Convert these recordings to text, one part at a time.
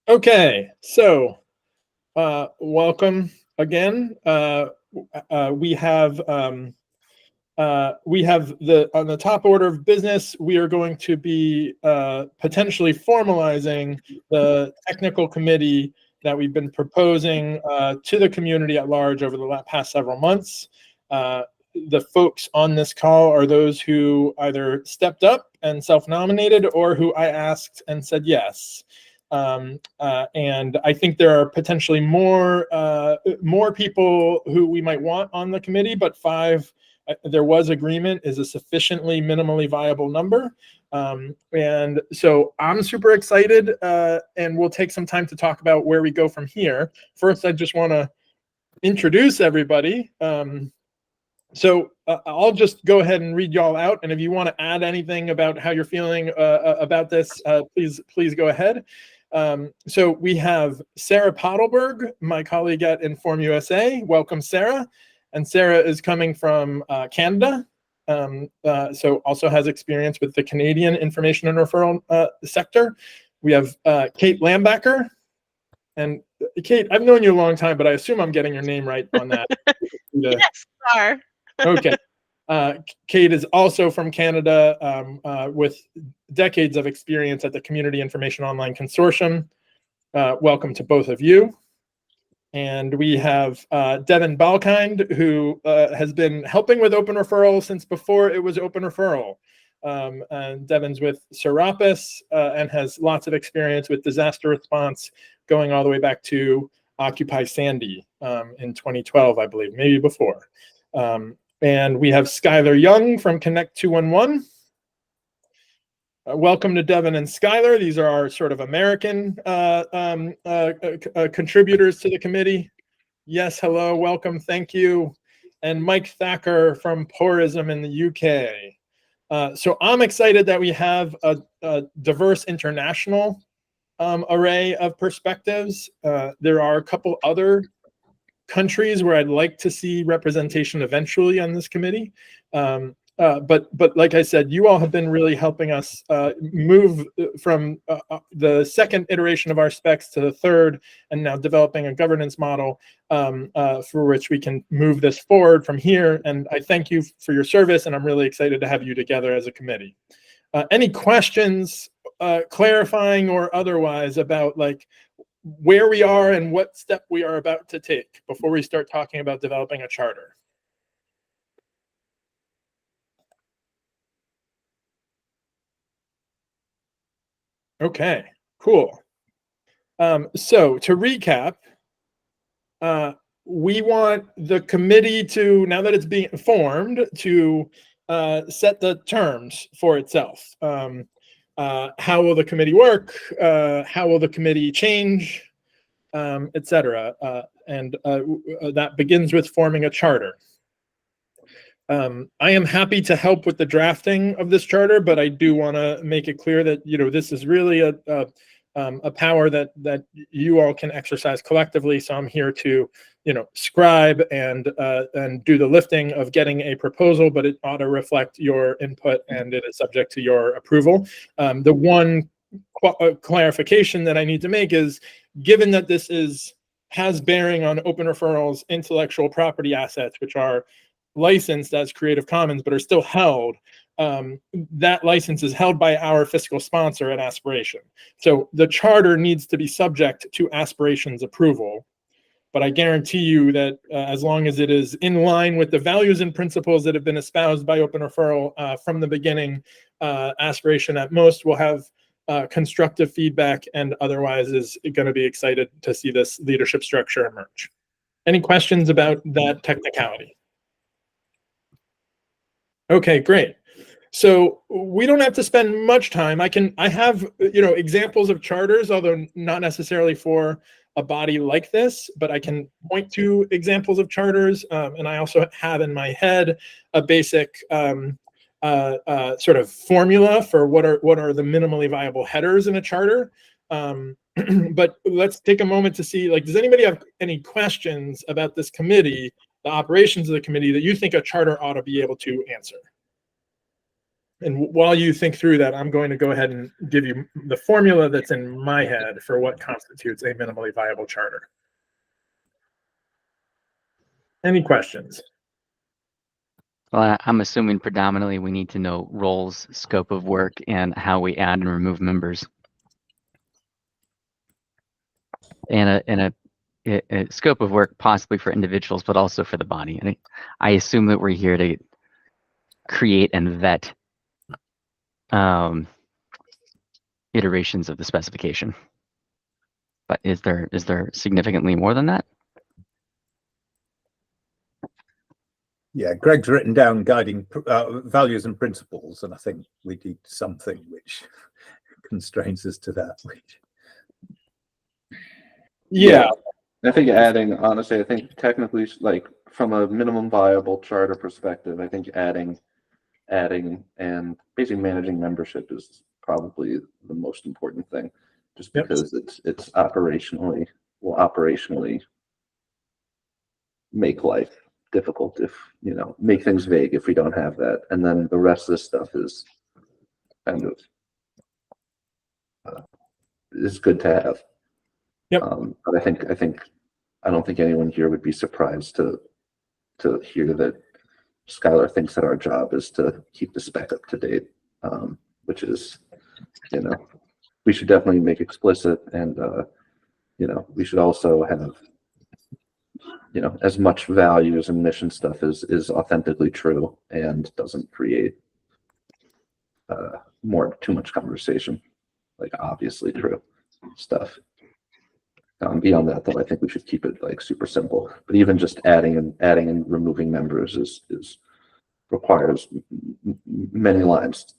Okay, so welcome again. We have the on the top order of business. We are going to be potentially formalizing the technical committee that we've been proposing to the community at large over the past several months. The folks on this call are those who either stepped up and self-nominated or who I asked and said yes. And I think there are potentially more people who we might want on the committee, but five, there was agreement, is a sufficiently minimally viable number. And so I'm super excited, and we'll take some time to talk about where we go from here. First, I just want to introduce everybody. So I'll just go ahead and read y'all out, and if you want to add anything about how you're feeling about this, please go ahead. So we have Sarah Pottelberg, my colleague at Inform USA. Welcome, Sarah. And Sarah is coming from Canada, so also has experience with the Canadian information and referral sector. We have Kate Lambacker. And Kate, I've known you a long time, but I assume I'm getting your name right on that. Yes, you are. Okay. Kate is also from Canada with decades of experience at the Community Information Online Consortium. Welcome to both of you. And we have Devin Balkind, who has been helping with Open Referral since before it was Open Referral. And Devin's with Serapis and has lots of experience with disaster response, going all the way back to Occupy Sandy in 2012, I believe, maybe before. And we have Skylar Young from Connect 211. Welcome to Devin and Skylar. These are our sort of American contributors to the committee. Yes, hello, welcome, thank you. And Mike Thacker from Pourism in the UK. So I'm excited that we have a diverse international array of perspectives. There are a couple other countries where I'd like to see representation eventually on this committee. But like I said, you all have been really helping us move from the second iteration of our specs to the third, and now developing a governance model for which we can move this forward from here. And I thank you for your service, and I'm really excited to have you together as a committee. Any questions, clarifying or otherwise, about like where we are and what step we are about to take before we start talking about developing a charter? Okay, cool. So to recap, we want the committee to, now that it's being formed, to set the terms for itself. How will the committee work? How will the committee change? Etc. And that begins with forming a charter. I am happy to help with the drafting of this charter, but I do want to make it clear that this is really a power that you all can exercise collectively. So I'm here to scribe and do the lifting of getting a proposal, but it ought to reflect your input and it is subject to your approval. The one clarification that I need to make is, given that this has bearing on Open Referral's intellectual property assets, which are licensed as Creative Commons but are still held, that license is held by our fiscal sponsor at Aspiration. So the charter needs to be subject to Aspiration's approval. But I guarantee you that as long as it is in line with the values and principles that have been espoused by Open Referral from the beginning, Aspiration at most will have constructive feedback, and otherwise is going to be excited to see this leadership structure emerge. Any questions about that technicality? Okay, great. So we don't have to spend much time. I have examples of charters, although not necessarily for a body like this, but I can point to examples of charters, and I also have in my head a basic sort of formula for what are the minimally viable headers in a charter. But let's take a moment to see, like, does anybody have any questions about this committee, the operations of the committee, that you think a charter ought to be able to answer? And while you think through that, I'm going to go ahead and give you the formula that's in my head for what constitutes a minimally viable charter. Any questions? Well, I'm assuming predominantly we need to know roles, scope of work, and how we add and remove members. And a scope of work possibly for individuals, but also for the body. And I assume that we're here to create and vet iterations of the specification. But is there significantly more than that? Yeah, Greg's written down guiding values and principles, and I think we need something which constrains us to that. Yeah. I think adding, honestly, I think technically, like from a minimum viable charter perspective, I think adding and basically managing membership is probably the most important thing, just because it's operationally make life difficult if, make things vague if we don't have that. And then the rest of this stuff is kind of is good to have. Yep. But I don't think anyone here would be surprised to hear that Skylar thinks that our job is to keep the spec up to date, which is, we should definitely make explicit, and we should also have, as much values and mission stuff is authentically true and doesn't create too much conversation, like obviously true stuff. Beyond that, though, I think we should keep it like super simple. But even just adding and removing members is requires many lines.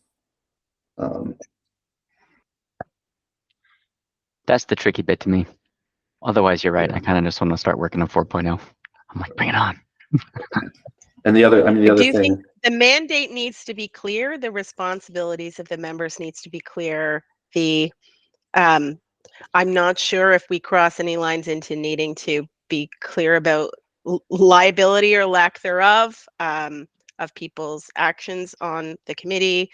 That's the tricky bit to me. Otherwise, you're right. I kind of just want to start working on 4.0. I'm like, bring it on. And the other thing, think the mandate needs to be clear. The responsibilities of the members needs to be clear. I'm not sure if we cross any lines into needing to be clear about liability or lack thereof of people's actions on the committee.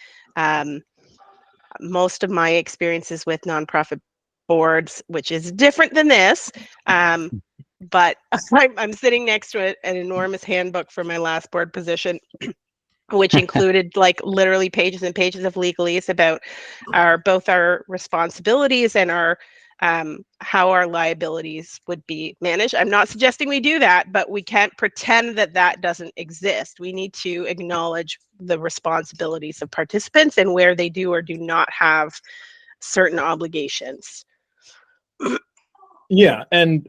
Most of my experiences with nonprofit boards, which is different than this, but I'm sitting next to an enormous handbook for my last board position, which included like literally pages and pages of legalese about both our responsibilities and our how our liabilities would be managed. I'm not suggesting we do that, but we can't pretend that that doesn't exist. We need to acknowledge the responsibilities of participants and where they do or do not have certain obligations. Yeah, and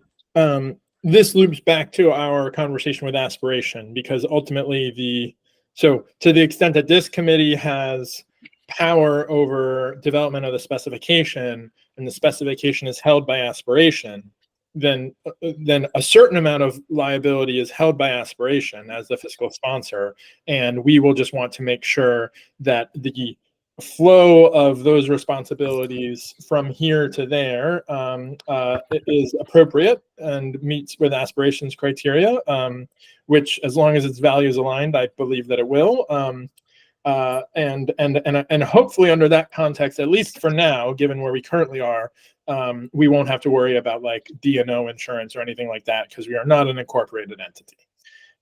this loops back to our conversation with aspiration, because ultimately to the extent that this committee has power over development of the specification, and the specification is held by aspiration, then a certain amount of liability is held by aspiration as the fiscal sponsor, and we will just want to make sure that the flow of those responsibilities from here to there is appropriate and meets with aspirations criteria, which, as long as its values aligned, I believe that it will. And hopefully under that context, at least for now, given where we currently are, we won't have to worry about like D&O insurance or anything like that, because we are not an incorporated entity.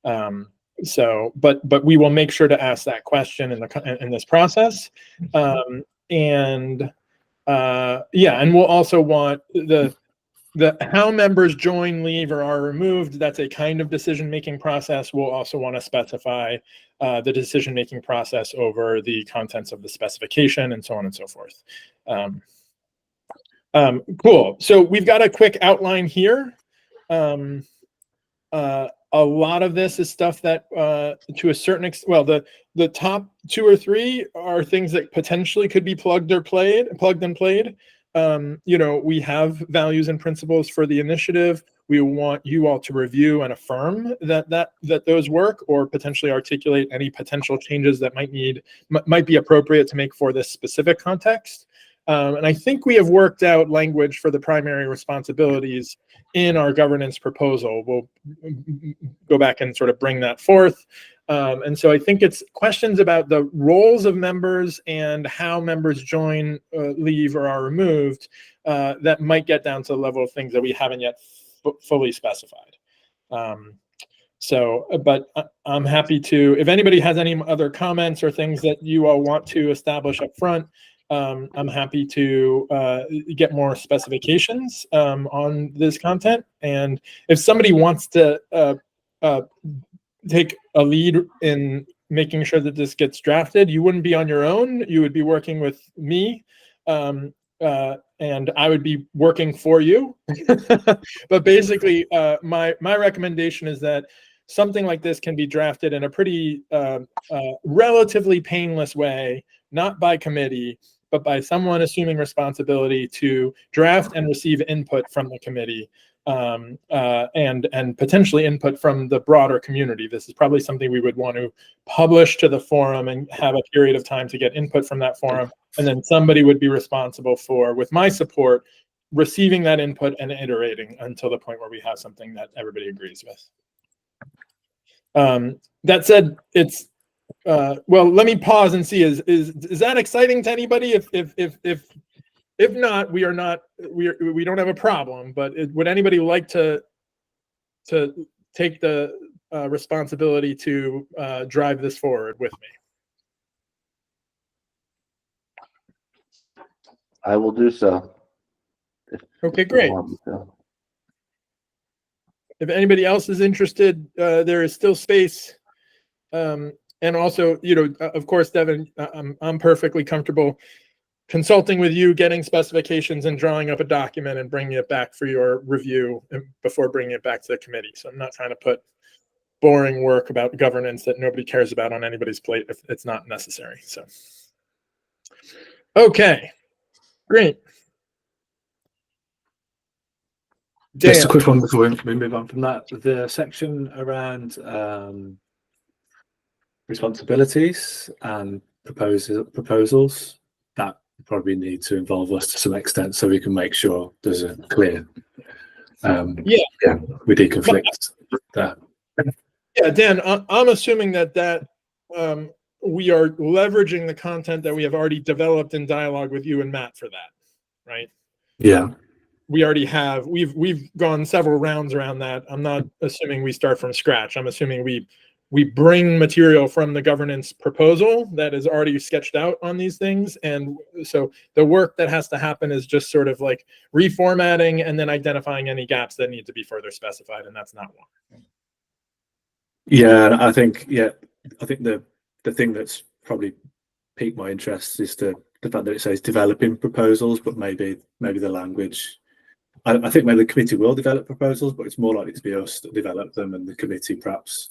But we will make sure to ask that question in this process. And we'll also want the how members join, leave, or are removed. That's a kind of decision-making process. We'll also want to specify the decision-making process over the contents of the specification, and so on and so forth. Cool. So we've got a quick outline here. A lot of this is stuff that, to a certain extent, well, the top 2 or 3 are things that potentially could be plugged and played. We have values and principles for the initiative. We want you all to review and affirm that those work, or potentially articulate any potential changes that might be appropriate to make for this specific context. And I think we have worked out language for the primary responsibilities in our governance proposal. We'll go back and sort of bring that forth. And so I think it's questions about the roles of members and how members join, leave, or are removed that might get down to the level of things that we haven't yet fully specified. But I'm happy to, if anybody has any other comments or things that you all want to establish up front, I'm happy to get more specifications on this content. And if somebody wants to take a lead in making sure that this gets drafted, you wouldn't be on your own. You would be working with me. And I would be working for you. But basically, my recommendation is that something like this can be drafted in a pretty relatively painless way, not by committee, but by someone assuming responsibility to draft and receive input from the committee, and potentially input from the broader community. This is probably something we would want to publish to the forum and have a period of time to get input from that forum. And then somebody would be responsible for, with my support, receiving that input and iterating until the point where we have something that everybody agrees with. That said, it's well, let me pause and see, is that exciting to anybody? If not, we don't have a problem, but would anybody like to take the responsibility to drive this forward with me? I will do so. Okay, great. If anybody else is interested, there is still space. And also, of course, Devin, I'm perfectly comfortable consulting with you, getting specifications and drawing up a document and bringing it back for your review before bringing it back to the committee. So I'm not trying to put boring work about governance that nobody cares about on anybody's plate if it's not necessary. So, okay, great. Just a quick one before we move on from that. The section around responsibilities and proposals, that probably need to involve us to some extent so we can make sure there's a clear we deconflict that. Yeah, Dan, I'm assuming that we are leveraging the content that we have already developed in dialogue with you and Matt for that, right? Yeah. We already have, we've gone several rounds around that. I'm not assuming we start from scratch. I'm assuming we bring material from the governance proposal that is already sketched out on these things. And so the work that has to happen is just sort of like reformatting and then identifying any gaps that need to be further specified. And that's not one. Yeah, and I think the thing that's probably piqued my interest is the fact that it says developing proposals, but maybe the language. I think maybe the committee will develop proposals, but it's more likely to be us that develop them, and the committee perhaps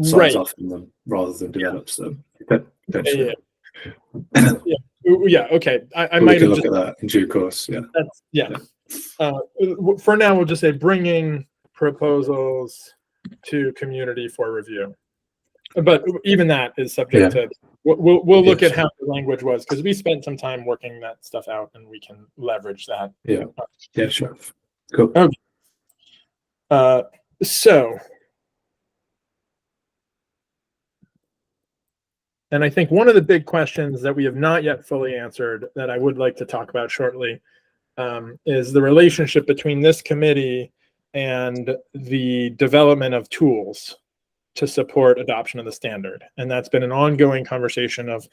signs off on them rather than develops them. Yeah. Okay. I we might can have look at that in due course. Yeah. For now, we'll just say bringing proposals to community for review. But even that is subject to. We'll look at how the language was, because we spent some time working that stuff out, and we can leverage that. Yeah, sure. Cool. Okay. So, and I think one of the big questions that we have not yet fully answered that I would like to talk about shortly is the relationship between this committee and the development of tools to support adoption of the standard. And that's been an ongoing conversation of,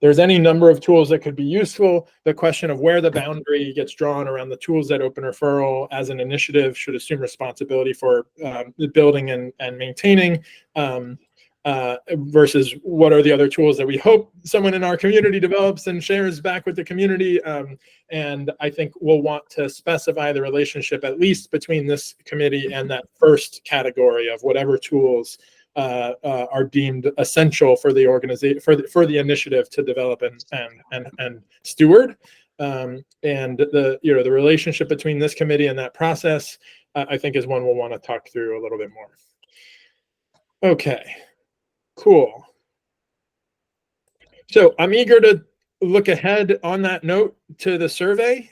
there's any number of tools that could be useful. The question of where the boundary gets drawn around the tools that Open Referral as an initiative should assume responsibility for building and maintaining, versus what are the other tools that we hope someone in our community develops and shares back with the community. And I think we'll want to specify the relationship, at least between this committee and that first category of whatever tools are deemed essential for the organization, for the initiative to develop and steward. And the relationship between this committee and that process, I think, is one we'll want to talk through a little bit more. Okay. Cool. So I'm eager to look ahead on that note to the survey.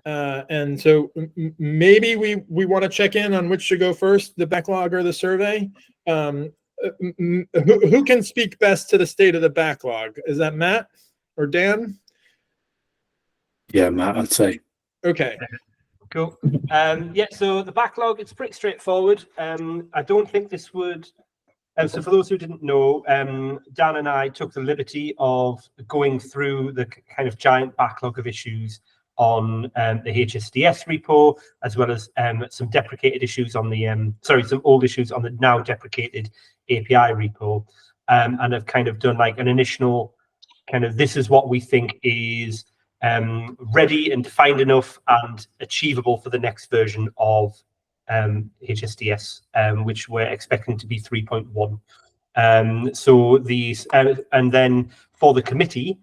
And so maybe we want to check in on which to go first, the backlog or the survey. Who can speak best to the state of the backlog? Is that Matt or Dan? Yeah, Matt, I'd say. Okay. Cool. Yeah, so the backlog, it's pretty straightforward. I don't think this would... so for those who didn't know, Dan and I took the liberty of going through the kind of giant backlog of issues on the HSDS repo, as well as some deprecated issues on the, some old issues on the now deprecated API repo. And have kind of done like an initial kind of, this is what we think is ready and defined enough and achievable for the next version of HSDS, which we're expecting to be 3.1. So these, and then for the committee,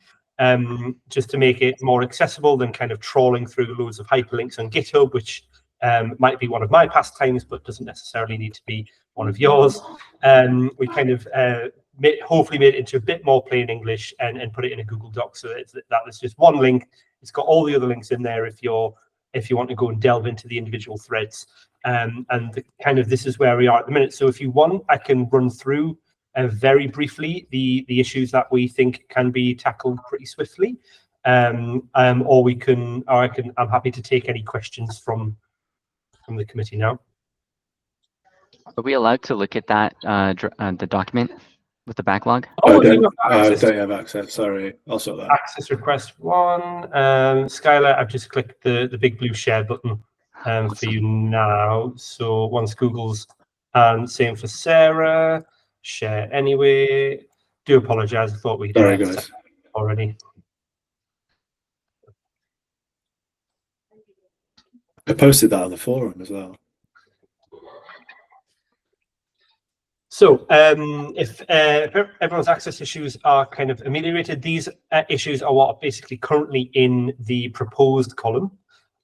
just to make it more accessible than kind of trawling through loads of hyperlinks on GitHub, which might be one of my pastimes, but doesn't necessarily need to be one of yours. We kind of hopefully made it into a bit more plain English and put it in a Google Doc, so that there's just one link. It's got all the other links in there if you want to go and delve into the individual threads. And this is where we are at the minute. So if you want, I can run through very briefly the issues that we think can be tackled pretty swiftly, or I'm happy to take any questions from the committee now. Are we allowed to look at that the document with the backlog? Oh, I don't have access. Sorry, I'll sort that. Access request 1. Skylar, I've just clicked the big blue share button for you now. So once Google's, same for Sarah. Share anyway. Do apologize. I thought we'd Sorry, guys. Already. I posted that on the forum as well. So if everyone's access issues are kind of ameliorated, these issues are what are basically currently in the proposed column.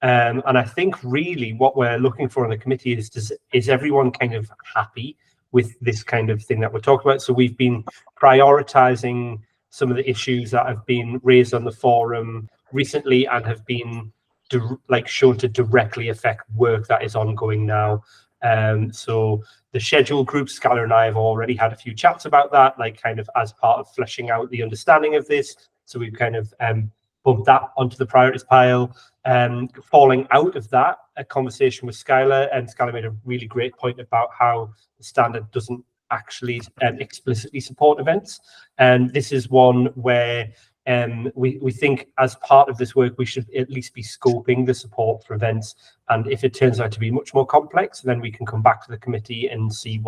And I think really what we're looking for in the committee is everyone kind of happy with this kind of thing that we're talking about. So we've been prioritizing some of the issues that have been raised on the forum recently and have been shown to directly affect work that is ongoing now. So the schedule group, Skylar and I have already had a few chats about that, like kind of as part of fleshing out the understanding of this. So we've kind of bumped that onto the priorities pile. Falling out of that, a conversation with Skylar, and Skylar made a really great point about how the standard doesn't actually explicitly support events. And this is one where we think as part of this work, we should at least be scoping the support for events. And if it turns out to be much more complex, then we can come back to the committee and see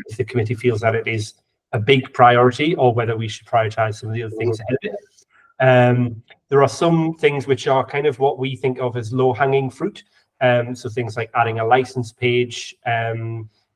if the committee feels that it is a big priority or whether we should prioritize some of the other things ahead of it. There are some things which are kind of what we think of as low-hanging fruit. So things like adding a license page,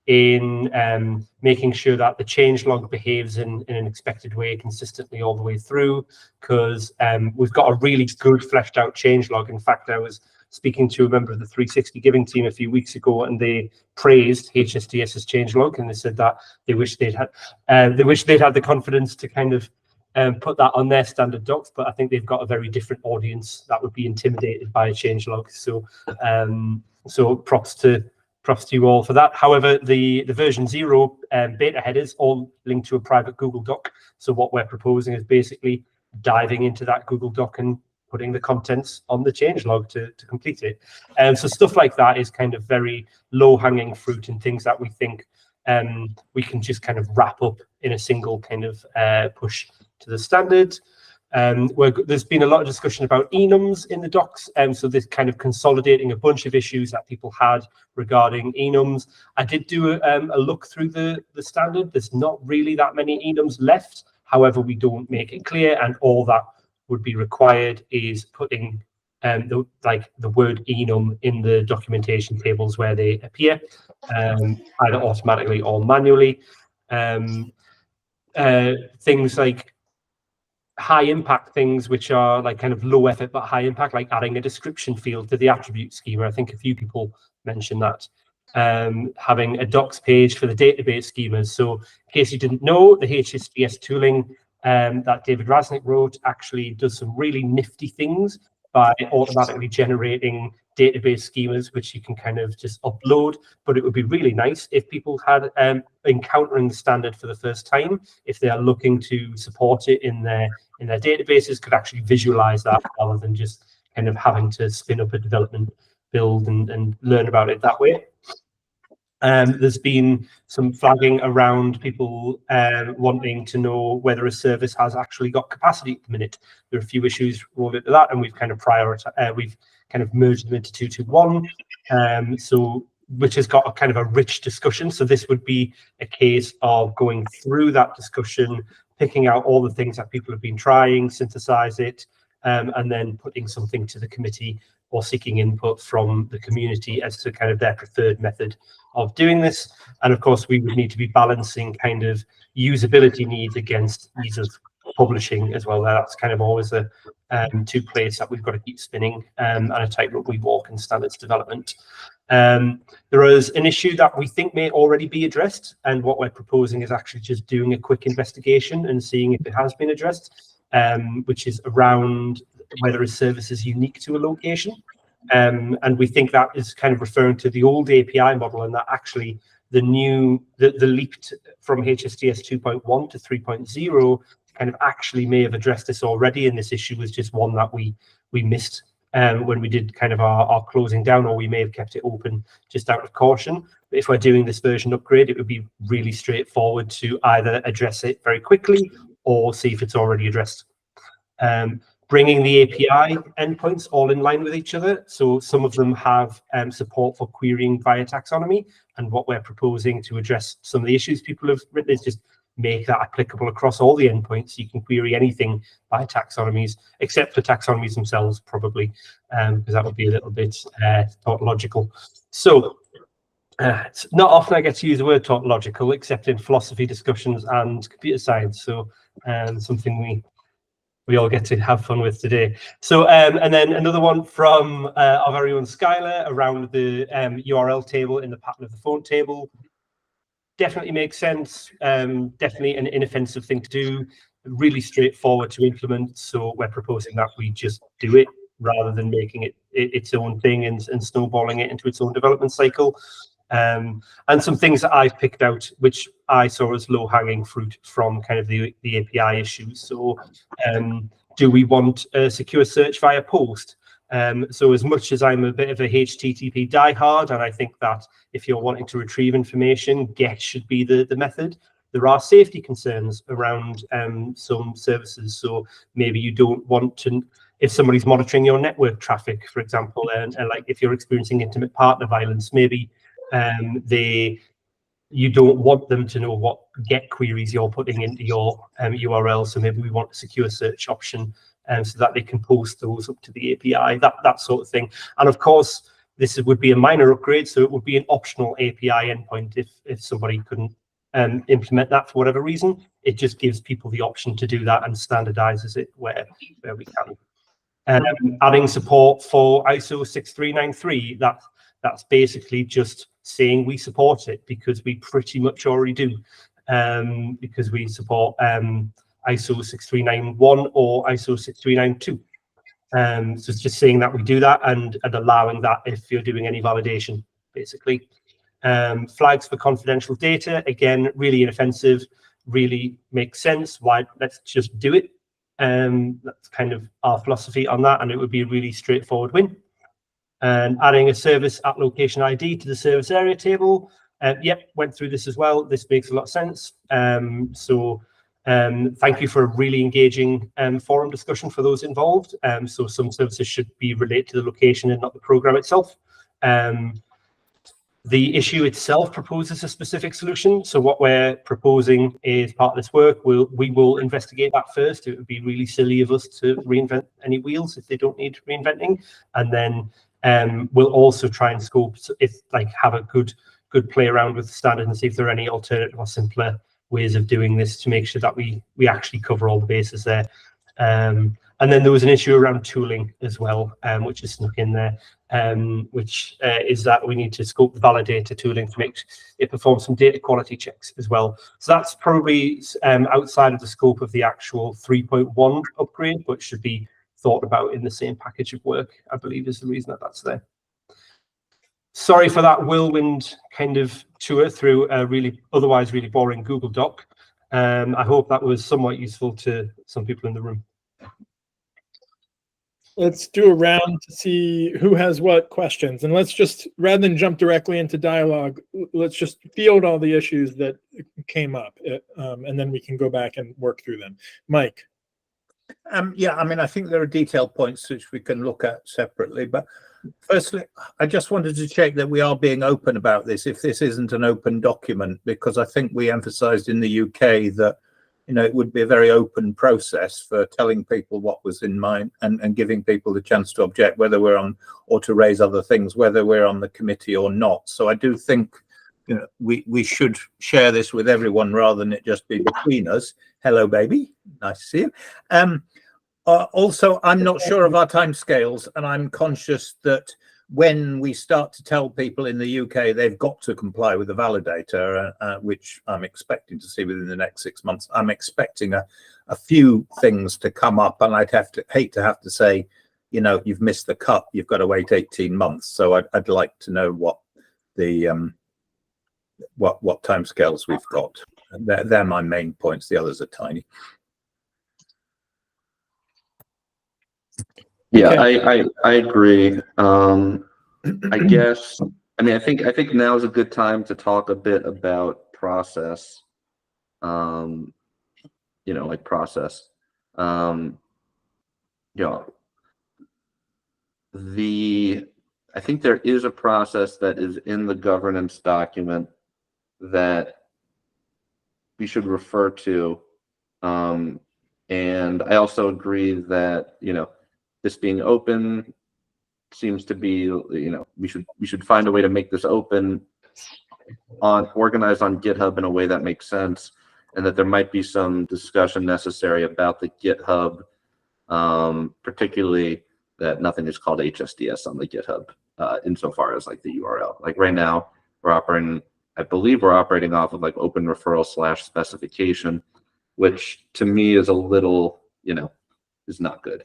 in making sure that the changelog behaves in an expected way consistently all the way through, because we've got a really good fleshed out changelog. In fact, I was speaking to a member of the 360 Giving team a few weeks ago, and they praised HSDS's changelog, and they said that they wish they'd had the confidence to kind of put that on their standard docs, but I think they've got a very different audience that would be intimidated by a changelog. So so props to you all for that. However, the version 0 beta headers all linked to a private Google Doc. So what we're proposing is basically diving into that Google Doc and putting the contents on the changelog to complete it. So stuff like that is kind of very low-hanging fruit and things that we think we can just kind of wrap up in a single kind of push to the standard. There's been a lot of discussion about enums in the docs, so this kind of consolidating a bunch of issues that people had regarding enums. I did do a look through the standard. There's not really that many enums left. However, we don't make it clear, and all that would be required is putting the word enum in the documentation tables where they appear, either automatically or manually. Things like high impact things, which are like kind of low effort but high impact, like adding a description field to the attribute schema. I think a few people mentioned that. Having a docs page for the database schemas. So in case you didn't know, the HSDS tooling that David Rasnick wrote actually does some really nifty things by automatically generating database schemas, which you can kind of just upload. But it would be really nice if people had encountering the standard for the first time, if they are looking to support it in their databases, could actually visualize that rather than just kind of having to spin up a development build and learn about it that way. There's been some flagging around people wanting to know whether a service has actually got capacity at the minute. There are a few issues related to that, and we've kind of we've kind of merged them into 221, so which has got a kind of a rich discussion. So this would be a case of going through that discussion, picking out all the things that people have been trying, synthesize it, and then putting something to the committee or seeking input from the community as to kind of their preferred method of doing this. And of course, we would need to be balancing kind of usability needs against ease of publishing as well. That's kind of always a two plates that we've got to keep spinning, and a tightrope we walk in standards development. There is an issue that we think may already be addressed, and what we're proposing is actually just doing a quick investigation and seeing if it has been addressed, which is around whether a service is unique to a location. And we think that is kind of referring to the old API model, and that actually the leap from HSDS 2.1 to 3.0 kind of actually may have addressed this already, and this issue was just one that we missed when we did kind of our closing down, or we may have kept it open just out of caution. But if we're doing this version upgrade, it would be really straightforward to either address it very quickly or see if it's already addressed. Bringing the API endpoints all in line with each other. So some of them have support for querying via taxonomy, and what we're proposing to address some of the issues people have written is just make that applicable across all the endpoints. You can query anything by taxonomies, except for taxonomies themselves, probably, because that would be a little bit tautological. So it's not often I get to use the word tautological, except in philosophy discussions and computer science. So something we all get to have fun with today. So, and then another one from our very own Skylar around the URL table in the pattern of the phone table. Definitely makes sense. Definitely an inoffensive thing to do. Really straightforward to implement. So we're proposing that we just do it rather than making it its own thing and snowballing it into its own development cycle. And some things that I've picked out, which I saw as low-hanging fruit from kind of the API issues. So do we want a secure search via post? So as much as I'm a bit of a HTTP diehard, and I think that if you're wanting to retrieve information, GET should be the method. There are safety concerns around some services. So maybe you don't want to, if somebody's monitoring your network traffic, for example, and like if you're experiencing intimate partner violence, maybe you don't want them to know what GET queries you're putting into your URL. So maybe we want a secure search option so that they can post those up to the API, that sort of thing. And of course, this would be a minor upgrade, so it would be an optional API endpoint if somebody couldn't implement that for whatever reason. It just gives people the option to do that and standardizes it where we can. Adding support for ISO 6393, that's basically just saying we support it, because we pretty much already do, because we support ISO 6391 or ISO 6392. So it's just saying that we do that and allowing that if you're doing any validation, basically. Flags for confidential data, again, really inoffensive, really makes sense. Why? Let's just do it. That's kind of our philosophy on that, and it would be a really straightforward win. And adding a service at location ID to the service area table. Yep, went through this as well. This makes a lot of sense. Thank you for a really engaging forum discussion for those involved. So some services should be related to the location and not the program itself. The issue itself proposes a specific solution. So what we're proposing is part of this work. We will investigate that first. It would be really silly of us to reinvent any wheels if they don't need reinventing. And then we'll also try and scope, have a good play around with the standard and see if there are any alternative or simpler ways of doing this to make sure that we actually cover all the bases there. And then there was an issue around tooling as well, which is snuck in there, which is that we need to scope the validator tooling to make it perform some data quality checks as well. So that's probably outside of the scope of the actual 3.1 upgrade, but should be thought about in the same package of work, I believe is the reason that that's there. Sorry for that whirlwind kind of tour through a otherwise really boring Google Doc. I hope that was somewhat useful to some people in the room. Let's do a round to see who has what questions. And let's just, rather than jump directly into dialogue, let's just field all the issues that came up. And then we can go back and work through them. Mike. Yeah, I mean, I think there are detailed points which we can look at separately. But firstly, I just wanted to check that we are being open about this, if this isn't an open document, because I think we emphasized in the UK that, you know, it would be a very open process for telling people what was in mind and giving people the chance to object, whether we're on, or to raise other things, whether we're on the committee or not. So I do think, you know, we should share this with everyone rather than it just be between us. Hello, baby. Nice to see you. Also, I'm not sure of our timescales, and I'm conscious that when we start to tell people in the UK they've got to comply with the validator, which I'm expecting to see within the next 6 months, I'm expecting a few things to come up, and I'd hate to have to say, you know, you've missed the cut, you've got to wait 18 months. So I'd like to know what the what timescales we've got. They're my main points. The others are tiny. Yeah, Okay. I agree. I guess, I mean, I think now is a good time to talk a bit about process. You know, like process. You know, I think there is a process that is in the governance document that we should refer to. And I also agree that, you know, this being open seems to be, you know, we should find a way to make this open, organized on GitHub in a way that makes sense, and that there might be some discussion necessary about the GitHub, particularly that nothing is called HSDS on the GitHub, insofar as like the URL. Like right now, I believe we're operating off of like open referral / specification, which to me is a little, you know, is not good.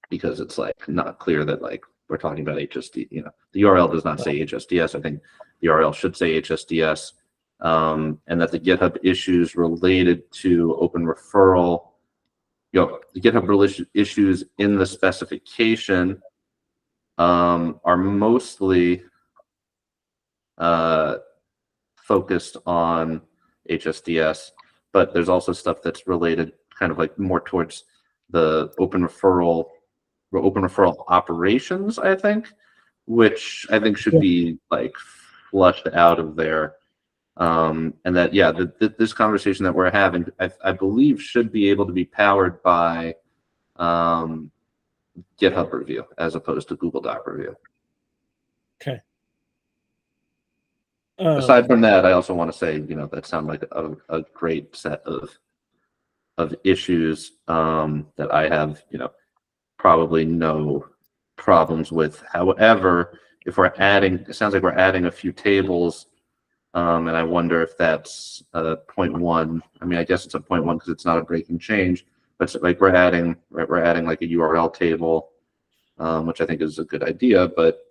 Because it's like not clear that like we're talking about HSD, you know, the URL does not say HSDS. I think the URL should say HSDS, and that the GitHub issues related to open referral, you know, the GitHub issues in the specification are mostly focused on HSDS, but there's also stuff that's related kind of like more towards the open referral operations, I think, which I think should be like flushed out of there. And that, yeah, this conversation that we're having, I believe should be able to be powered by GitHub review as opposed to Google Doc review. Okay. Aside from that, I also want to say, you know, that sounds like a great set of issues that I have, you know, probably no problems with. However, if we're adding, it sounds like we're adding a few tables, and I wonder if that's 0.1. I mean, I guess it's a 0.1 because it's not a breaking change, but it's like we're adding like a URL table, which I think is a good idea, but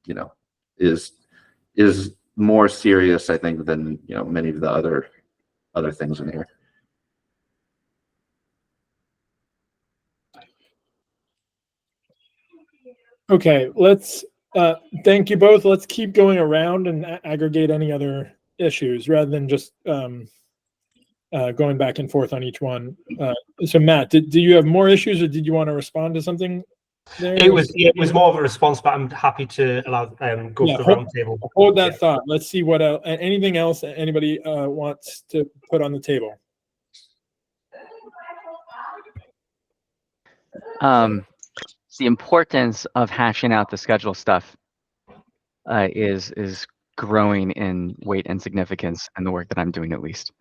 you know, is more serious, I think, than, you know, many of the other things in here. Okay, let's thank you both. Let's keep going around and aggregate any other issues rather than just going back and forth on each one. So Matt, do you have more issues, or did you want to respond to something there? It was more of a response, but I'm happy to allow go for the round table. Hold that thought. Let's see what else. Anything else anybody wants to put on the table? The importance of hashing out the schedule stuff is growing in weight and significance in the work that I'm doing, at least.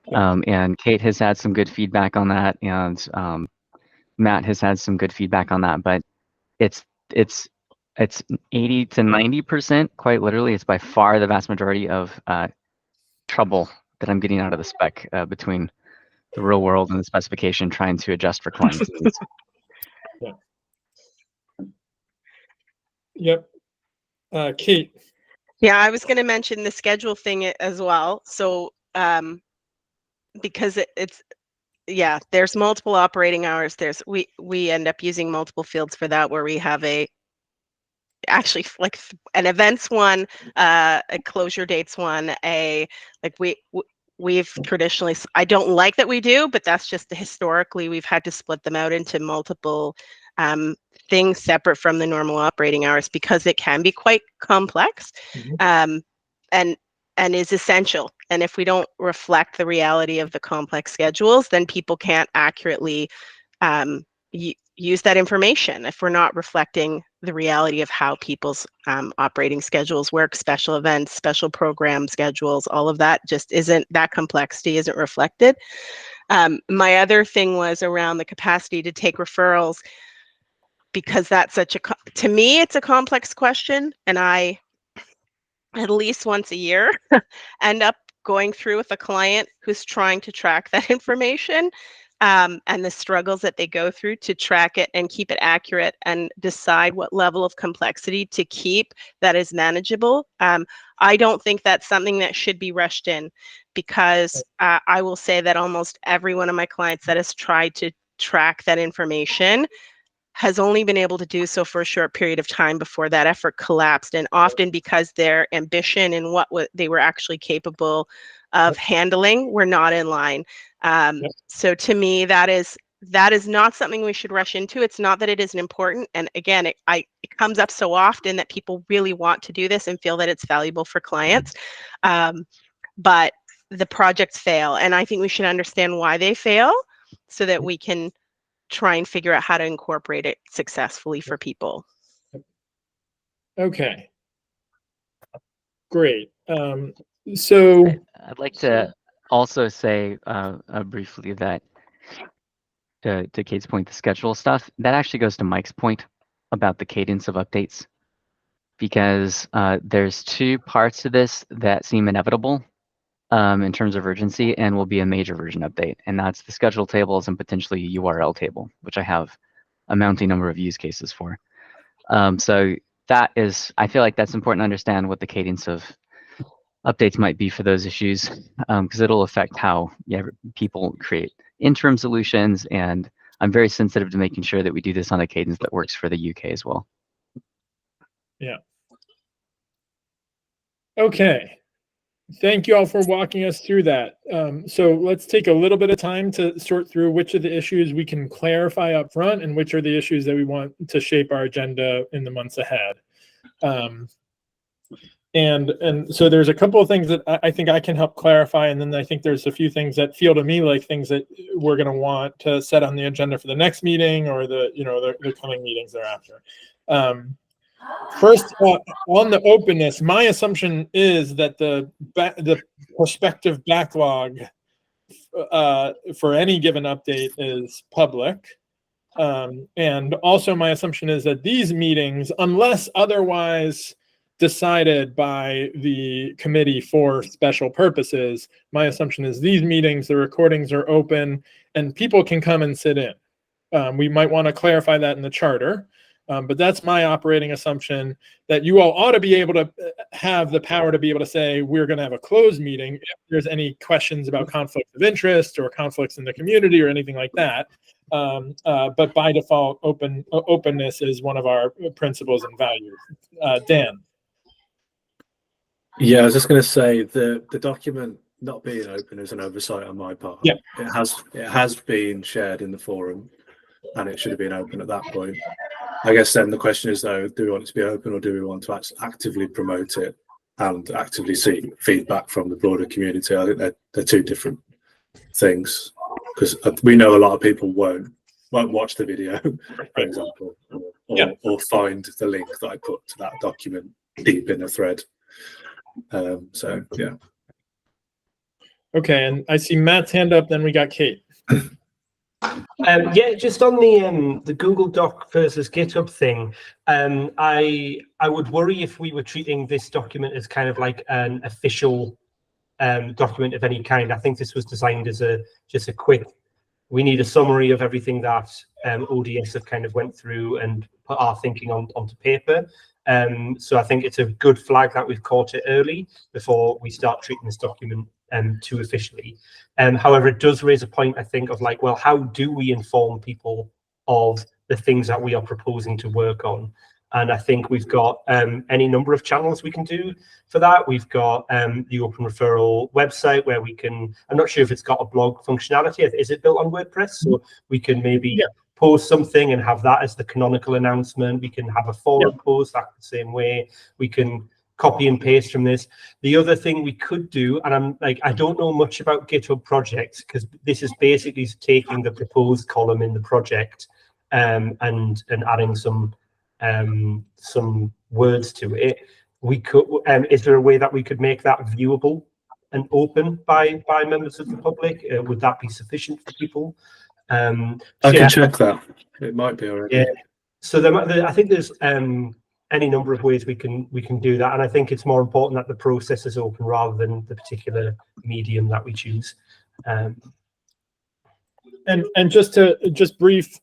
And Kate has had some good feedback on that, and Matt has had some good feedback on that. But it's 80 to 90%, quite literally. It's by far the vast majority of trouble that I'm getting out of the spec between the real world and the specification, trying to adjust for clients' needs. Yep. Kate. Yeah, I was going to mention the schedule thing as well. So because yeah, there's multiple operating hours. We end up using multiple fields for that, where we have actually like an events one, a closure dates one, we've traditionally, I don't like that we do, but that's just historically we've had to split them out into multiple things separate from the normal operating hours, because it can be quite complex. And is essential. And if we don't reflect the reality of the complex schedules, then people can't accurately use that information. If we're not reflecting the reality of how people's operating schedules work, special events, special program schedules, all of that just isn't, that complexity isn't reflected. My other thing was around the capacity to take referrals, because that's to me, it's a complex question. And I, at least once a year, end up going through with a client who's trying to track that information, and the struggles that they go through to track it and keep it accurate and decide what level of complexity to keep that is manageable. I don't think that's something that should be rushed in, because I will say that almost every one of my clients that has tried to track that information has only been able to do so for a short period of time before that effort collapsed, and often because their ambition and what they were actually capable of handling were not in line. So to me, that is not something we should rush into. It's not that it isn't important, and again, it comes up so often that people really want to do this and feel that it's valuable for clients, but the projects fail, and I think we should understand why they fail so that we can try and figure out how to incorporate it successfully for people. Okay. Great. So I'd like to also say briefly that to Kate's point, the schedule stuff, that actually goes to Mike's point about the cadence of updates, because there's two parts to this that seem inevitable in terms of urgency and will be a major version update, and that's the schedule tables and potentially a URL table, which I have a mounting number of use cases for. So that is, I feel like that's important to understand what the cadence of updates might be for those issues, because it'll affect how people create interim solutions, and I'm very sensitive to making sure that we do this on a cadence that works for the UK as well. Yeah. Okay. Thank you all for walking us through that. So let's take a little bit of time to sort through which of the issues we can clarify up front and which are the issues that we want to shape our agenda in the months ahead. And so there's a couple of things that I think I can help clarify, and then I think there's a few things that feel to me like things that we're going to want to set on the agenda for the next meeting or the coming meetings thereafter. First, on the openness, my assumption is that the prospective backlog for any given update is public. And also my assumption is that these meetings, unless otherwise decided by the committee for special purposes, my assumption is these meetings, the recordings are open and people can come and sit in. We might want to clarify that in the charter. But that's my operating assumption, that you all ought to be able to have the power to be able to say, we're going to have a closed meeting if there's any questions about conflicts of interest or conflicts in the community or anything like that. But by default, openness is one of our principles and values. Dan. Yeah, I was just going to say the document not being open is an oversight on my part. Yeah. It has been shared in the forum, and it should have been open at that point. I guess then the question is, though, do we want it to be open or do we want to actively promote it and actively seek feedback from the broader community? I think they're two different things, because we know a lot of people won't watch the video, for example, or find the link that I put to that document deep in a thread. So, yeah. Okay, and I see Matt's hand up, then we got Kate. Yeah, just on the Google Doc versus GitHub thing, I would worry if we were treating this document as kind of like an official document of any kind. I think this was designed as just a quick. We need a summary of everything that ODS have kind of went through and put our thinking onto paper. So I think it's a good flag that we've caught it early before we start treating this document too officially. However, it does raise a point, I think, of like, well, how do we inform people of the things that we are proposing to work on? And I think we've got any number of channels we can do for that. We've got the Open Referral website where we can, I'm not sure if it's got a blog functionality. Is it built on WordPress? So we can maybe post something and have that as the canonical announcement. We can have a forum post that the same way. We can copy and paste from this. The other thing we could do, and I'm like, I don't know much about GitHub projects because this is basically taking the proposed column in the project and adding some words to it. We could. Is there a way that we could make that viewable and open by members of the public? Would that be sufficient for people? I can check that. It might be already. Yeah. So I think there's any number of ways we can do that, and I think it's more important that the process is open rather than the particular medium that we choose. And just brief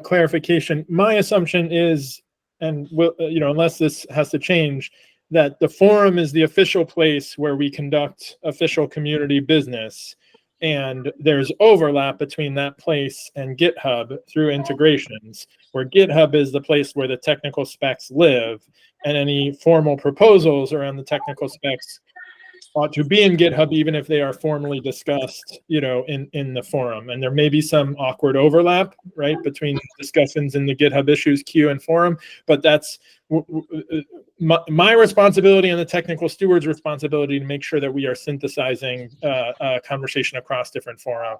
clarification, my assumption is, and unless this has to change, that the forum is the official place where we conduct official community business, and there's overlap between that place and GitHub through integrations, where GitHub is the place where the technical specs live, and any formal proposals around the technical specs ought to be in GitHub, even if they are formally discussed, in the forum. And there may be some awkward overlap, right, between discussions in the GitHub issues queue and forum, but that's my responsibility and the technical steward's responsibility to make sure that we are synthesizing a conversation across different fora.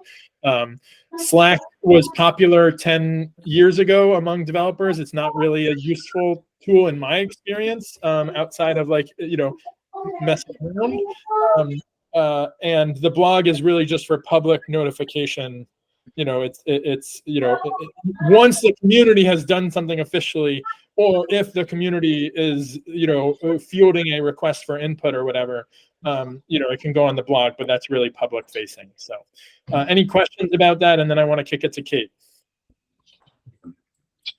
Slack was popular 10 years ago among developers. It's not really a useful tool in my experience, outside of messing around, and the blog is really just for public notification. Once the community has done something officially, or if the community is fielding a request for input or whatever, it can go on the blog, but that's really public facing. So any questions about that? And then I want to kick it to Kate.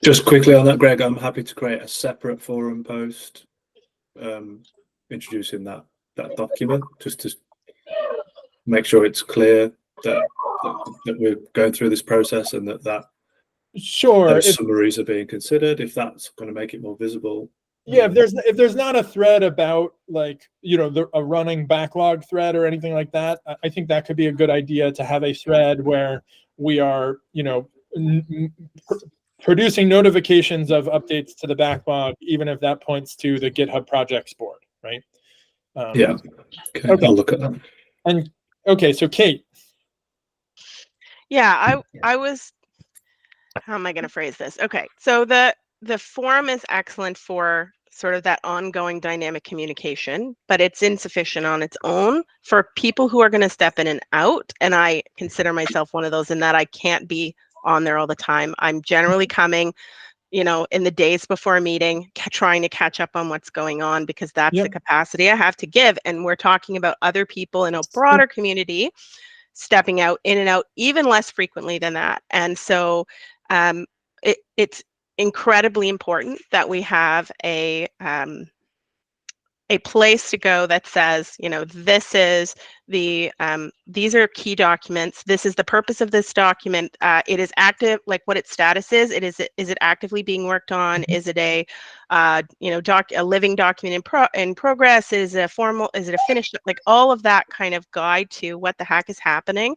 Just quickly on that, Greg, I'm happy to create a separate forum post introducing that document, just to make sure it's clear that we're going through this process and that sure those summaries are being considered, if that's going to make it more visible. Yeah, if there's not a thread about a running backlog thread or anything like that, I think that could be a good idea to have a thread where we are producing notifications of updates to the backlog, even if that points to the GitHub projects board, right? Okay. I'll look at that. And okay, so Kate. Yeah, I was, how am I going to phrase this? Okay, so the forum is excellent for sort of that ongoing dynamic communication, but it's insufficient on its own for people who are going to step in and out. And I consider myself one of those in that I can't be on there all the time. I'm generally coming, in the days before a meeting, trying to catch up on what's going on, because that's the capacity I have to give. And we're talking about other people in a broader community stepping out in and out even less frequently than that. And so it's incredibly important that we have a place to go that says, this is these are key documents. This is the purpose of this document. It is active, like what its status is. Is it actively being worked on? Is it a living document in progress? Is it a finished, like all of that kind of guide to what the heck is happening.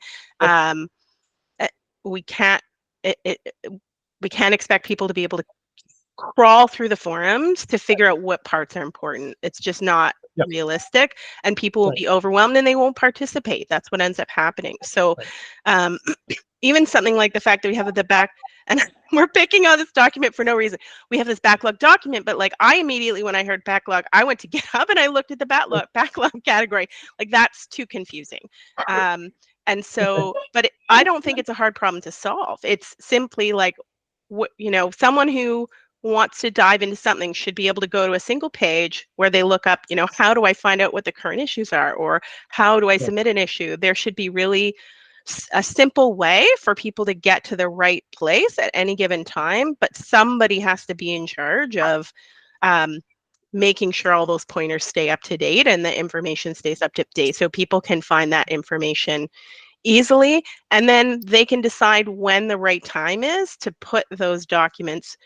We can't expect people to be able to crawl through the forums to figure out what parts are important. It's just not realistic, and people will be overwhelmed and they won't participate. That's what ends up happening. So even something like the fact that we have the back, and we're picking on this document for no reason. We have this backlog document, but like I immediately, when I heard backlog, I went to GitHub and I looked at the backlog category. Like that's too confusing. And so, but I don't think it's a hard problem to solve. It's simply like, you know, someone who wants to dive into something should be able to go to a single page where they look up, you know, how do I find out what the current issues are, or how do I submit an issue? There should be really a simple way for people to get to the right place at any given time, but somebody has to be in charge of making sure all those pointers stay up to date and the information stays up to date so people can find that information easily, and then they can decide when the right time is to put those documents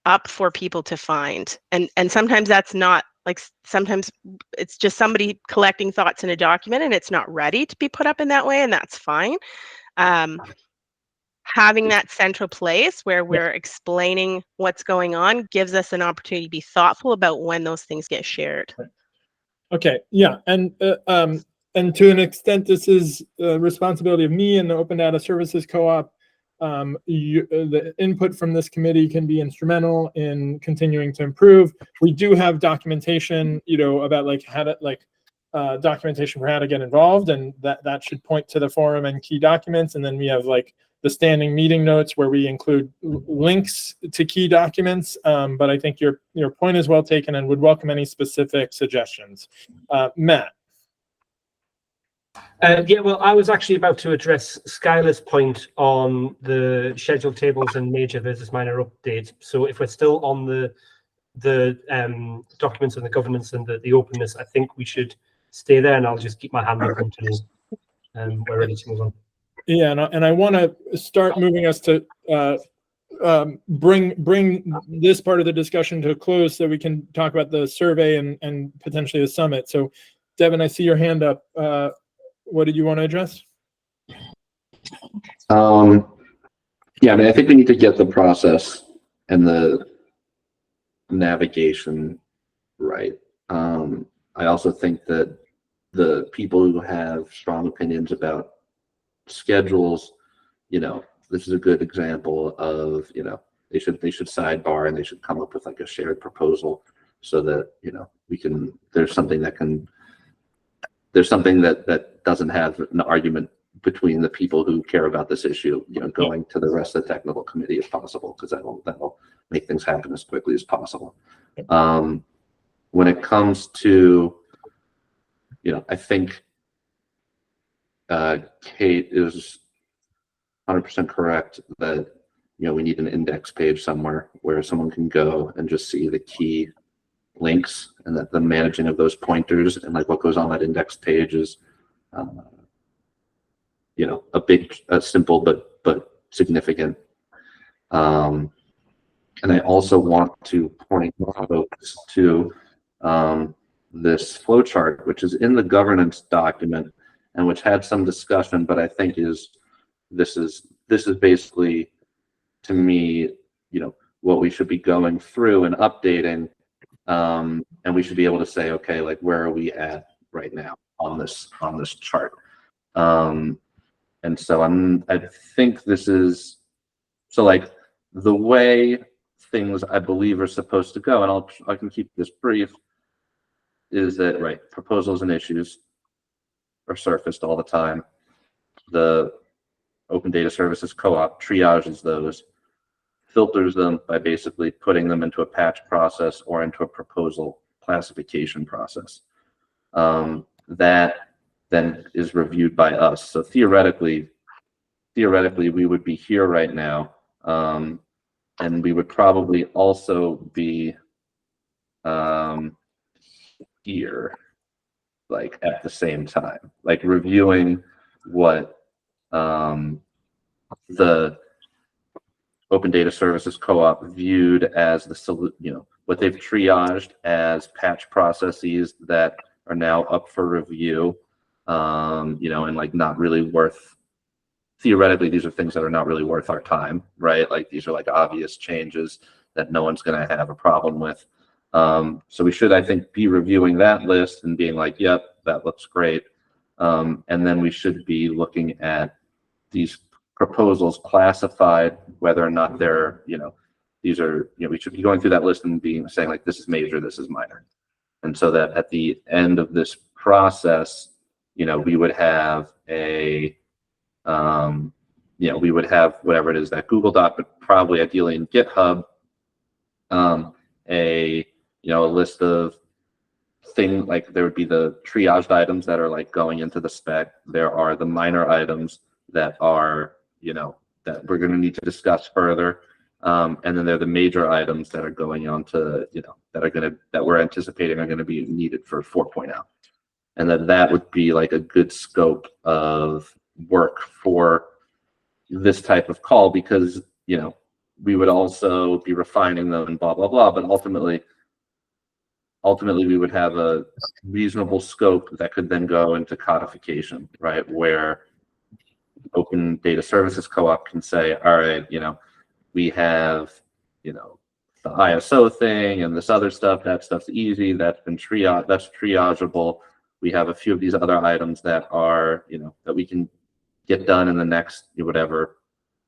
up for people to find. And sometimes that's not, like, sometimes it's just somebody collecting thoughts in a document and it's not ready to be put up in that way, and that's fine. Having that central place where we're explaining what's going on gives us an opportunity to be thoughtful about when those things get shared. Okay, yeah, and to an extent, this is the responsibility of me and the Open Data Services Co-op. The input from this committee can be instrumental in continuing to improve. We do have documentation, you know, about like how to documentation for how to get involved, and that should point to the forum and key documents. And then we have like the standing meeting notes where we include links to key documents. But I think your point is well taken and would welcome any specific suggestions. Matt. Yeah, well, I was actually about to address Skylar's point on the schedule tables and major versus minor updates. So if we're still on the documents and the governance and the openness, I think we should stay there, and I'll just keep my hand up until we're ready to move on. Yeah, and I want to start moving us to bring this part of the discussion to a close so we can talk about the survey and potentially the summit. So, Devin, I see your hand up. What did you want to address? Yeah, I mean, I think we need to get the process and the navigation right. I also think that the people who have strong opinions about schedules, you know, this is a good example of, you know, they should sidebar and they should come up with like a shared proposal so that, you know, there's something that doesn't have an argument between the people who care about this issue, you know, going to the rest of the technical committee if possible, because that'll make things happen as quickly as possible. When it comes to, you know, I think Kate is 100% correct that, you know, we need an index page somewhere where someone can go and just see the key links, and that the managing of those pointers and like what goes on that index page is, you know, a simple but significant. And I also want to point folks to this flowchart, which is in the governance document and which had some discussion, but I think this is basically, to me, you know, what we should be going through and updating. And we should be able to say, okay, like, where are we at right now on this chart? And so I think this is, so like the way things I believe are supposed to go, and I can keep this brief, is that, right, proposals and issues are surfaced all the time. The Open Data Services Co-op triages those, filters them by basically putting them into a patch process or into a proposal classification process. That then is reviewed by us. So theoretically, we would be here right now, and we would probably also be here, like at the same time, like reviewing what the Open Data Services Co-op viewed as what they've triaged as patch processes that are now up for review, and like not really worth, theoretically, these are things that are not really worth our time, right? Like these are like obvious changes that no one's going to have a problem with. So we should, I think, be reviewing that list and being like, yep, that looks great. And then we should be looking at these proposals classified, whether or not they're, these are, we should be going through that list and saying like, this is major, this is minor. And so that at the end of this process, we would have we would have whatever it is, that Google Doc, but probably ideally in GitHub, a list of things, like there would be the triaged items that are like going into the spec. There are the minor items that are, that we're going to need to discuss further. And then there are the major items that are going on to, that we're anticipating are going to be needed for 4.0. And that would be like a good scope of work for this type of call, because, we would also be refining them and blah, blah, blah. But ultimately we would have a reasonable scope that could then go into codification, right? Where Open Data Services Co-op can say, all right, we have, the ISO thing and this other stuff, that stuff's easy, that's been that's triageable. We have a few of these other items that are, that we can get done in the next whatever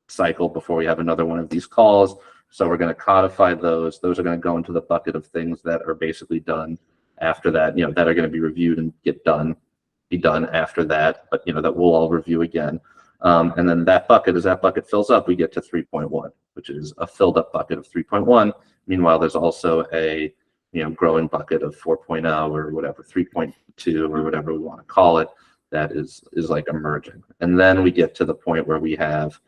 cycle before we have another one of these calls. So we're going to codify those. Those are going to go into the bucket of things that are basically done after that, that are going to be reviewed and be done after that, but that we'll all review again. And then that bucket, as that bucket fills up, we get to 3.1, which is a filled up bucket of 3.1. Meanwhile, there's also a growing bucket of 4.0 or whatever, 3.2 or whatever we want to call it, that is like emerging. And then we get to the point where we have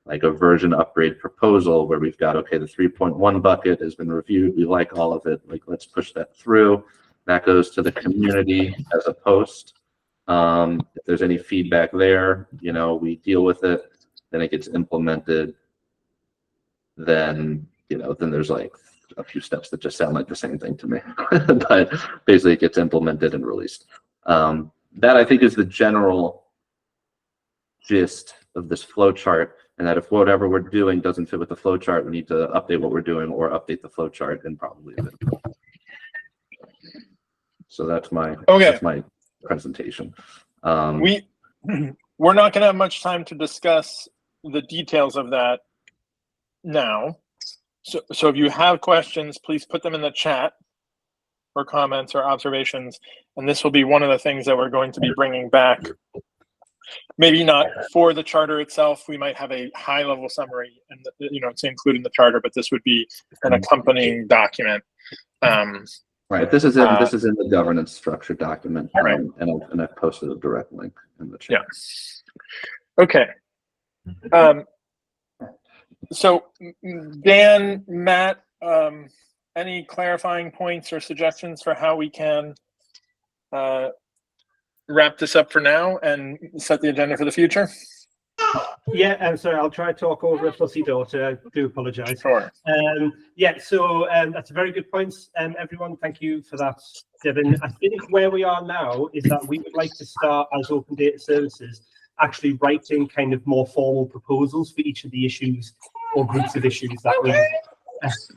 like a version upgrade proposal where we've got, okay, the 3.1 bucket has been reviewed. We like all of it. Like, let's push that through. That goes to the community as a post. If there's any feedback there, we deal with it. Then it gets implemented. Then, then there's like a few steps that just sound like the same thing to me, but basically it gets implemented and released. That I think is the general gist of this flow chart. And that if whatever we're doing doesn't fit with the flow chart, we need to update what we're doing or update the flow chart and probably a bit. So that's my presentation. We're not going to have much time to discuss the details of that now. So if you have questions, please put them in the chat, or comments or observations. And this will be one of the things that we're going to be bringing back. Maybe not for the charter itself. We might have a high-level summary, and to include in the charter, but this would be an accompanying document. Right. This is in the governance structure document, right. And I've posted a direct link in the chat. Yeah. Okay. So Dan, Matt, any clarifying points or suggestions for how we can wrap this up for now and set the agenda for the future? Yeah, I'm sorry, I'll try to talk over a fussy daughter. I do apologize. Sure. So that's a very good point, everyone. Thank you for that, Devin. I think where we are now is that we would like to start, as Open Data Services, actually writing kind of more formal proposals for each of the issues or groups of issues that we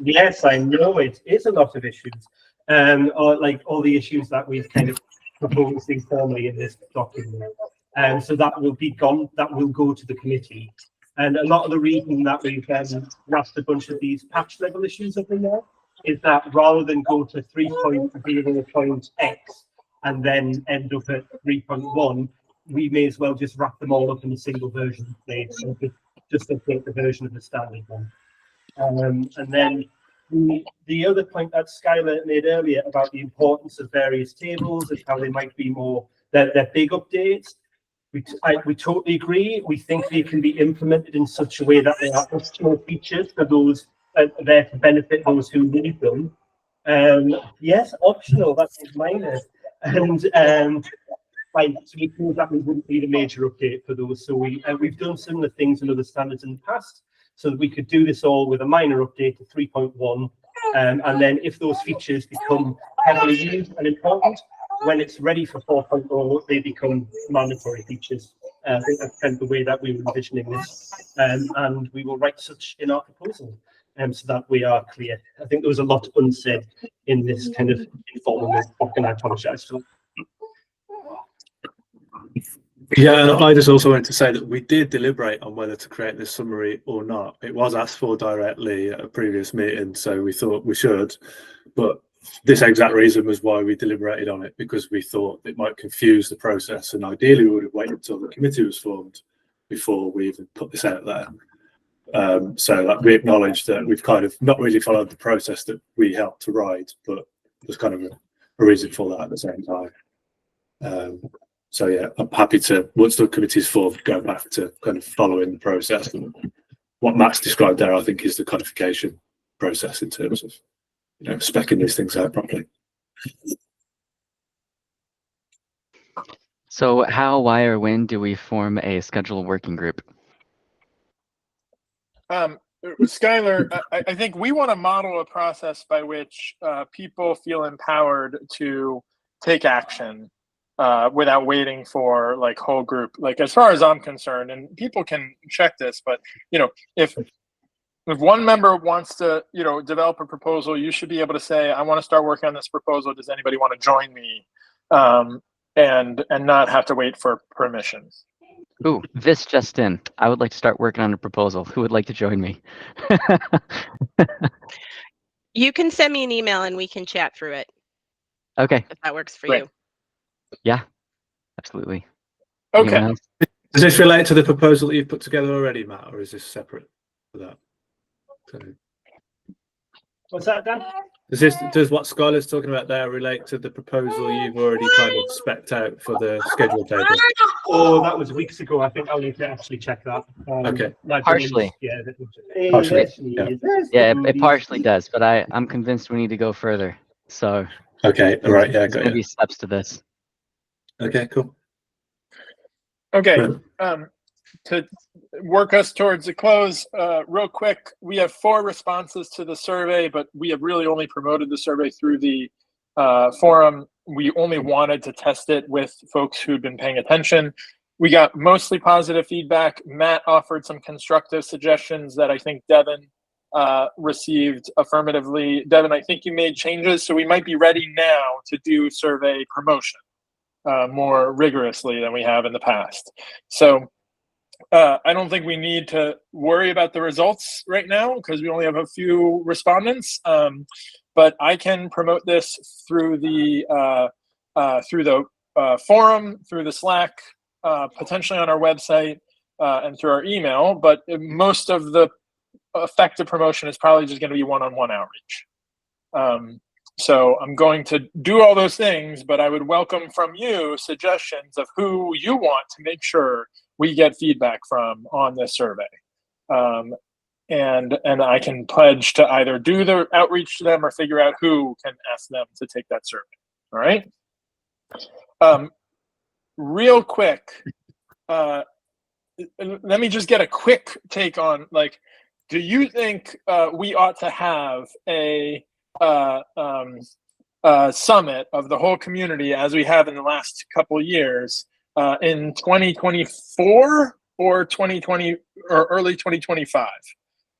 yes, I know it is a lot of issues, or like all the issues that we've kind of proposed informally in this document. So that will be gone, that will go to the committee. And a lot of the reason that we've wrapped a bunch of these patch level issues up in there is that rather than go to 3.0.x and then end up at 3.1, we may as well just wrap them all up in a single version place and just update the version of the standard one. And then the other point that Skylar made earlier about the importance of various tables and how they might be more, they're big updates. We totally agree. We think they can be implemented in such a way that they are optional features for those there to benefit those who need them. Yes, optional, that's minor. And so we think that we wouldn't need a major update for those. So we've done similar things in other standards in the past, so that we could do this all with a minor update to 3.1. And then if those features become heavily used and important, when it's ready for 4.0, they become mandatory features. I think that's kind of the way that we were envisioning this. And we will write such in our proposal so that we are clear. I think there was a lot unsaid in this kind of informal talk, and I apologize for that. Yeah, and I just also wanted to say that we did deliberate on whether to create this summary or not. It was asked for directly at a previous meeting, so we thought we should. But this exact reason was why we deliberated on it, because we thought it might confuse the process, and ideally we would have waited until the committee was formed before we even put this out there. So like, we acknowledge that we've kind of not really followed the process that we helped to write, but there's kind of a reason for that at the same time. So yeah, I'm happy to, once the committee's formed, go back to kind of following the process. And what Matt's described there, I think, is the codification process in terms of, you know, speccing these things out properly. So how, why, or when do we form a scheduled working group? Skylar, I think we want to model a process by which people feel empowered to take action without waiting for like whole group. Like, as far as I'm concerned, and people can check this, but you know, if one member wants to, you know, develop a proposal, you should be able to say, I want to start working on this proposal. Does anybody want to join me? And not have to wait for permission. Ooh, this just in. I would like to start working on a proposal. Who would like to join me? You can send me an email and we can chat through it Okay. if that works for Great. you. Yeah, absolutely. Okay. Anyone else? Does this relate to the proposal that you've put together already, Matt, or is this separate for that? So, What's that, Dan? does what Skylar's talking about there relate to the proposal you've already kind of specced out for the schedule table? Oh, that was weeks ago. I think I'll need to actually check that. Okay. Partially. Yeah. Partially, Yeah, it partially does, but I'm convinced we need to go further. So Okay. All right. Yeah. there's Got going to you. be steps to this. Okay. Cool. Okay. Right. To work us towards a close, real quick, we have 4 responses to the survey, but we have really only promoted the survey through the forum. We only wanted to test it with folks who'd been paying attention. We got mostly positive feedback. Matt offered some constructive suggestions that I think Devin received affirmatively. Devin, I think you made changes, so we might be ready now to do survey promotion more rigorously than we have in the past. So I don't think we need to worry about the results right now because we only have a few respondents. But I can promote this through the forum, through the Slack, potentially on our website, and through our email. But most of the effective promotion is probably just going to be one-on-one outreach. So I'm going to do all those things, but I would welcome from you suggestions of who you want to make sure we get feedback from on this survey. And I can pledge to either do the outreach to them or figure out who can ask them to take that survey. All right. Real quick, let me just get a quick take on, like, do you think we ought to have a summit of the whole community as we have in the last couple of years in 2024 or 2020 or early 2025?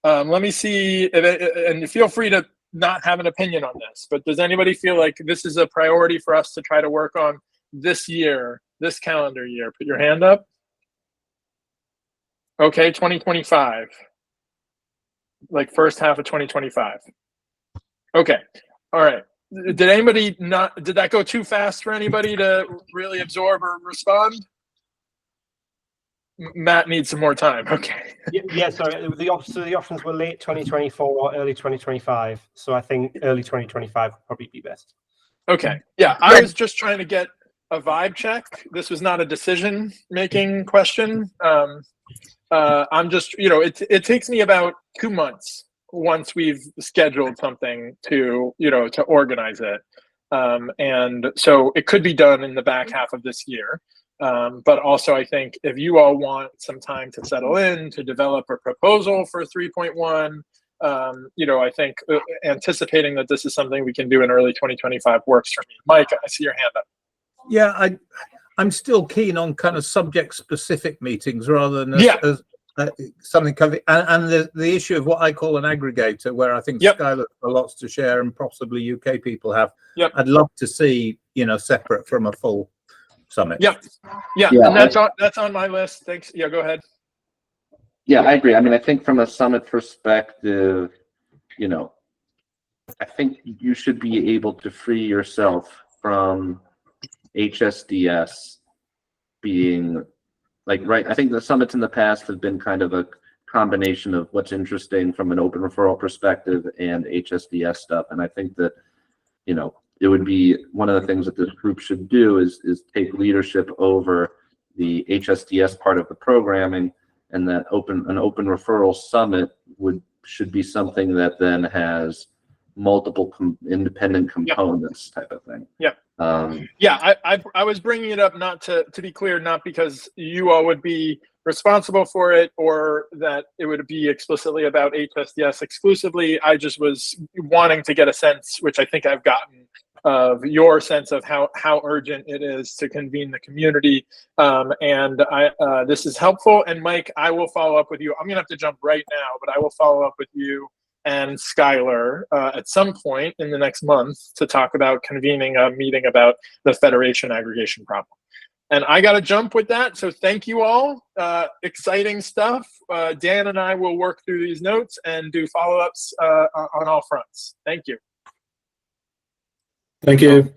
Let me see, and feel free to not have an opinion on this, but does anybody feel like this is a priority for us to try to work on this year, this calendar year? Put your hand up. Okay, 2025. Like first half of 2025. Okay, all right. Did that go too fast for anybody to really absorb or respond? Matt needs some more time. Okay. Yeah, sorry. The options were late 2024 or early 2025. So I think early 2025 would probably be best. Okay. Yeah, I was just trying to get a vibe check. This was not a decision-making question. I'm just, it takes me about 2 months once we've scheduled something to organize it. And so it could be done in the back half of this year. But also I think if you all want some time to settle in, to develop a proposal for 3.1, I think anticipating that this is something we can do in early 2025 works for me. Mike, I see your hand up. Yeah, I'm still keen on kind of subject-specific meetings rather than something covered. And the issue of what I call an aggregator, where I think Skylar has lots to share and possibly UK people have. I'd love to see, separate from a full summit. Yep. Yeah, Yeah, and that's on my list. Thanks. Yeah, go ahead. Yeah, I agree. I mean, I think from a summit perspective, you know, I think you should be able to free yourself from HSDS being like, right. I think the summits in the past have been kind of a combination of what's interesting from an open referral perspective and HSDS stuff. And I think that, you know, it would be one of the things that this group should do is take leadership over the HSDS part of the programming, and that an open referral summit should be something that then has multiple independent components type of thing. Yeah. Yeah, I was bringing it up not to be clear, not because you all would be responsible for it or that it would be explicitly about HSDS exclusively. I just was wanting to get a sense, which I think I've gotten, of your sense of how urgent it is to convene the community. And this is helpful. And Mike, I will follow up with you. I'm gonna have to jump right now, but I will follow up with you and Skylar at some point in the next month to talk about convening a meeting about the federation aggregation problem. And I got to jump with that. So thank you all. Exciting stuff. Dan and I will work through these notes and do follow-ups on all fronts. Thank you. Thank you.